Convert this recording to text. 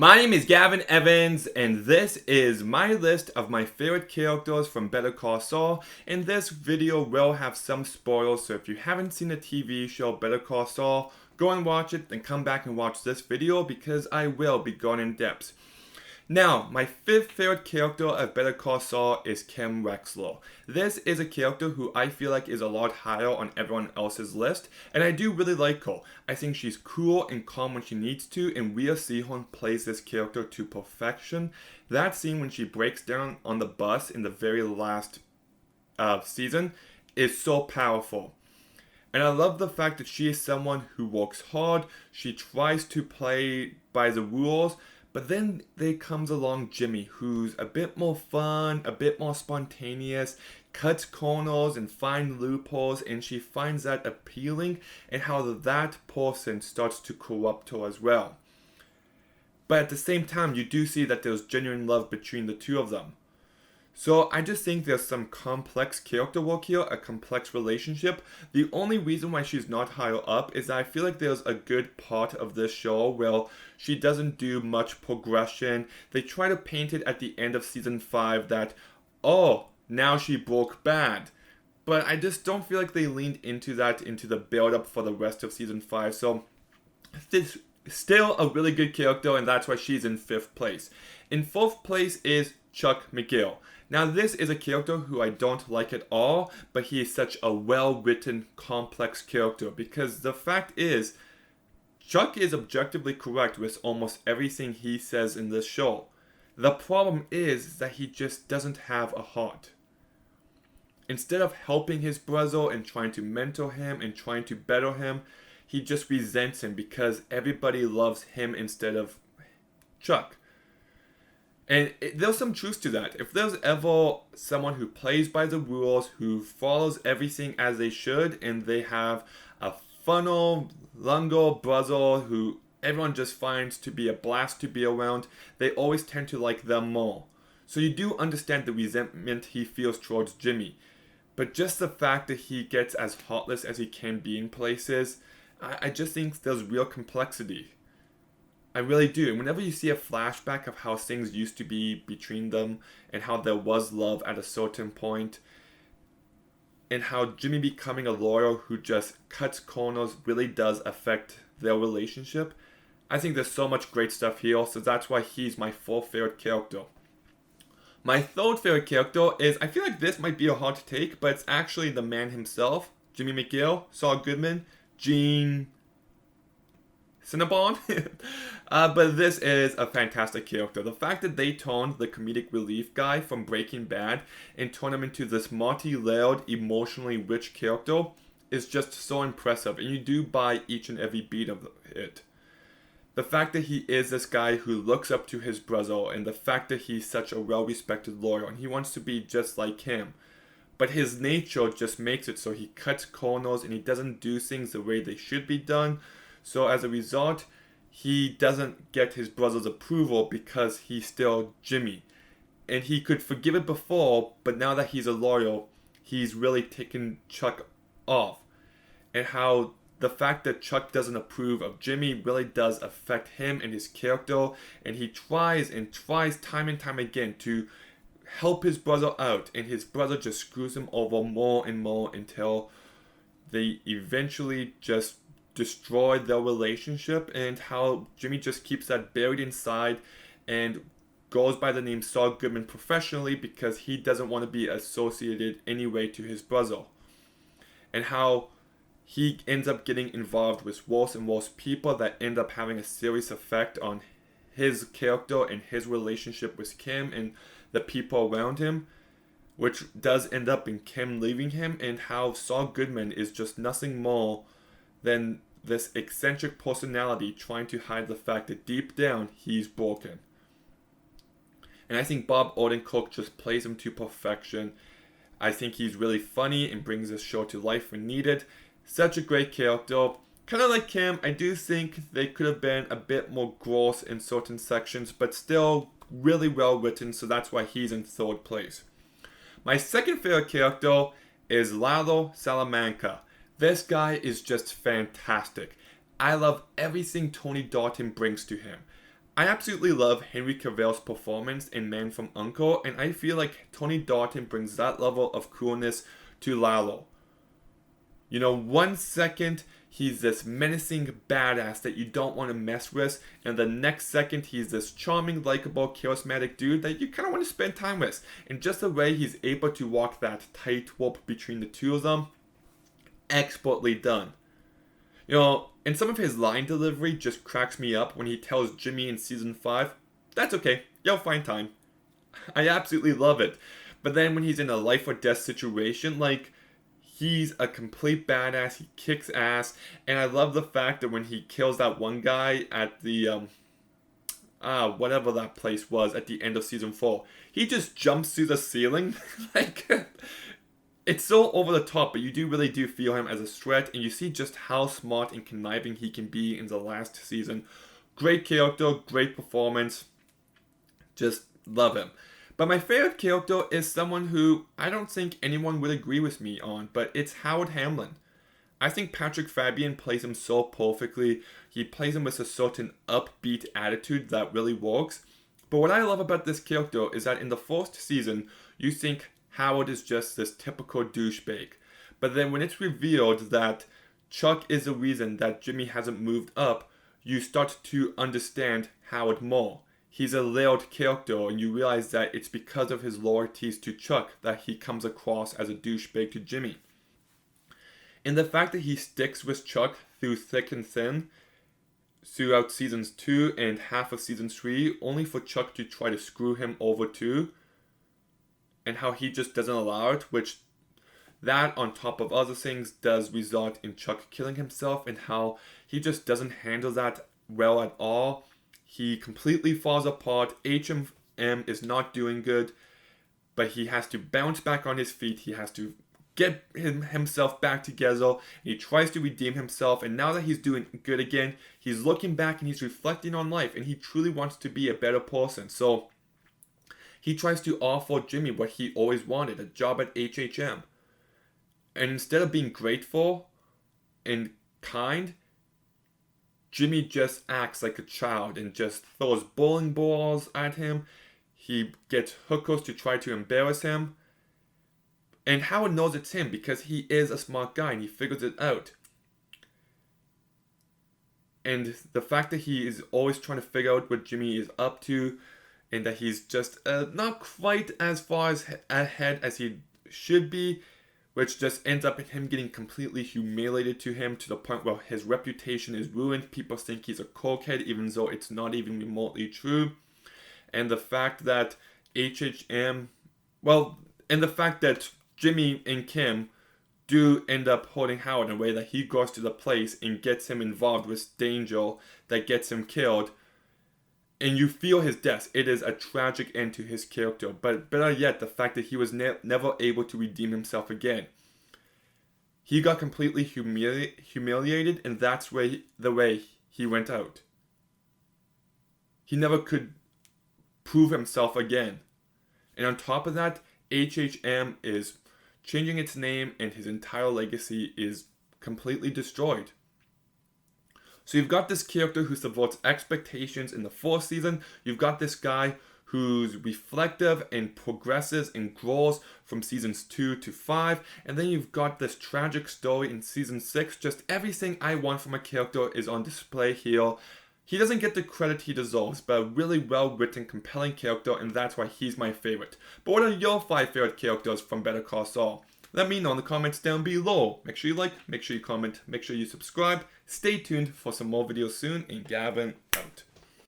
My name is Gavin Evans, and this is my list of my favorite characters from Better Call Saul. And this video will have some spoilers, so if you haven't seen the TV show Better Call Saul, go and watch it, then come back and watch this video because I will be going in depth. Now, my fifth favorite character of Better Call Saul is Kim Wexler. This is a character who I feel like is a lot higher on everyone else's list, and I do really like her. I think she's cool and calm when she needs to, and Rhea Seehorn plays this character to perfection. That scene when she breaks down on the bus in the very last season is so powerful. And I love the fact that she is someone who works hard, she tries to play by the rules, but then there comes along Jimmy, who's a bit more fun, a bit more spontaneous, cuts corners and finds loopholes, and she finds that appealing, and how that person starts to corrupt her as well. But at the same time, you do see that there's genuine love between the two of them. So I just think there's some complex character work here, a complex relationship. The only reason why she's not higher up is that I feel like there's a good part of this show where she doesn't do much progression. They try to paint it at the end of season 5 that, oh, now she broke bad. But I just don't feel like they leaned into that, into the build-up for the rest of season 5. So this still a really good character, and that's why she's in 5th place. In 4th place is Chuck McGill. Now this is a character who I don't like at all, but he is such a well-written, complex character, because the fact is, Chuck is objectively correct with almost everything he says in this show. The problem is that he just doesn't have a heart. Instead of helping his brother and trying to mentor him and trying to better him, he just resents him because everybody loves him instead of Chuck. And there's some truth to that. If there's ever someone who plays by the rules, who follows everything as they should, and they have a funnel, lungo brother who everyone just finds to be a blast to be around, they always tend to like them more. So you do understand the resentment he feels towards Jimmy. But just the fact that he gets as heartless as he can be in places, I just think there's real complexity. I really do. And whenever you see a flashback of how things used to be between them and how there was love at a certain point, and how Jimmy becoming a lawyer who just cuts corners really does affect their relationship, I think there's so much great stuff here, so that's why he's my 4th favorite character. My 3rd favorite character is, I feel like this might be a hard to take, but it's actually the man himself, Jimmy McGill, Saul Goodman, Gene Cinnabon. But this is a fantastic character. The fact that they turned the comedic relief guy from Breaking Bad and turned him into this multi-layered, emotionally rich character is just so impressive, and you do buy each and every beat of it. The fact that he is this guy who looks up to his brother, and the fact that he's such a well-respected lawyer, and he wants to be just like him. But his nature just makes it so he cuts corners and he doesn't do things the way they should be done. So as a result, he doesn't get his brother's approval because he's still Jimmy. And he could forgive it before, but now that he's a lawyer, he's really taken Chuck off. And how the fact that Chuck doesn't approve of Jimmy really does affect him and his character. And he tries and tries time and time again to help his brother out. And his brother just screws him over more and more until they eventually just destroy their relationship, and how Jimmy just keeps that buried inside and goes by the name Saul Goodman professionally because he doesn't want to be associated anyway to his brother. And how he ends up getting involved with worse and worse people that end up having a serious effect on his character and his relationship with Kim and the people around him, which does end up in Kim leaving him, and how Saul Goodman is just nothing more than this eccentric personality trying to hide the fact that deep down he's broken. And I think Bob Odenkirk just plays him to perfection. I think he's really funny and brings this show to life when needed. Such a great character. Kind of like Kim, I do think they could have been a bit more gross in certain sections, but still really well written, so that's why he's in 3rd place. My 2nd favorite character is Lalo Salamanca. This guy is just fantastic. I love everything Tony Dalton brings to him. I absolutely love Henry Cavill's performance in Man from U.N.C.L.E., and I feel like Tony Dalton brings that level of coolness to Lalo. You know, 1 second he's this menacing badass that you don't want to mess with, and the next second he's this charming, likable, charismatic dude that you kind of want to spend time with. And just the way he's able to walk that tightrope between the two of them, expertly done. You know, and some of his line delivery just cracks me up when he tells Jimmy in season 5, "That's okay, you'll find time." I absolutely love it. But then when he's in a life or death situation, like, he's a complete badass, he kicks ass, and I love the fact that when he kills that one guy at the, whatever that place was at the end of season 4, he just jumps through the ceiling, like, it's so over the top, but you really do feel him as a threat, and you see just how smart and conniving he can be in the last season. Great character, great performance, just love him. But my favorite character is someone who I don't think anyone would agree with me on, but it's Howard Hamlin. I think Patrick Fabian plays him so perfectly. He plays him with a certain upbeat attitude that really works. But what I love about this character is that in the first season, you think Howard is just this typical douchebag. But then when it's revealed that Chuck is the reason that Jimmy hasn't moved up, you start to understand Howard more. He's a layered character, and you realize that it's because of his loyalties to Chuck that he comes across as a douchebag to Jimmy. And the fact that he sticks with Chuck through thick and thin throughout seasons 2 and half of season 3, only for Chuck to try to screw him over too, and how he just doesn't allow it, which that on top of other things does result in Chuck killing himself, and how he just doesn't handle that well at all. He completely falls apart. HM is not doing good, but he has to bounce back on his feet. He has to get himself back together. He tries to redeem himself, and now that he's doing good again, he's looking back and he's reflecting on life, and he truly wants to be a better person. So he tries to offer Jimmy what he always wanted, a job at HHM. And instead of being grateful and kind, Jimmy just acts like a child and just throws bowling balls at him. He gets hookers to try to embarrass him. And Howard knows it's him because he is a smart guy and he figures it out. And the fact that he is always trying to figure out what Jimmy is up to, and that he's just not quite as far ahead as he should be, which just ends up in him getting completely humiliated to him to the point where his reputation is ruined. People think he's a cokehead even though it's not even remotely true. And the fact that and the fact that Jimmy and Kim do end up holding Howard in a way that he goes to the place and gets him involved with danger that gets him killed. And you feel his death. It is a tragic end to his character. But better yet, the fact that he was never able to redeem himself again. He got completely humiliated, and that's the way he went out. He never could prove himself again. And on top of that, HHM is changing its name, and his entire legacy is completely destroyed. So you've got this character who subverts expectations in the 4th season. You've got this guy who's reflective and progresses and grows from seasons 2 to 5. And then you've got this tragic story in season 6. Just everything I want from a character is on display here. He doesn't get the credit he deserves, but a really well-written, compelling character, and that's why he's my favorite. But what are your 5 favorite characters from Better Call Saul? Let me know in the comments down below. Make sure you like, make sure you comment, make sure you subscribe. Stay tuned for some more videos soon, and Gavin out.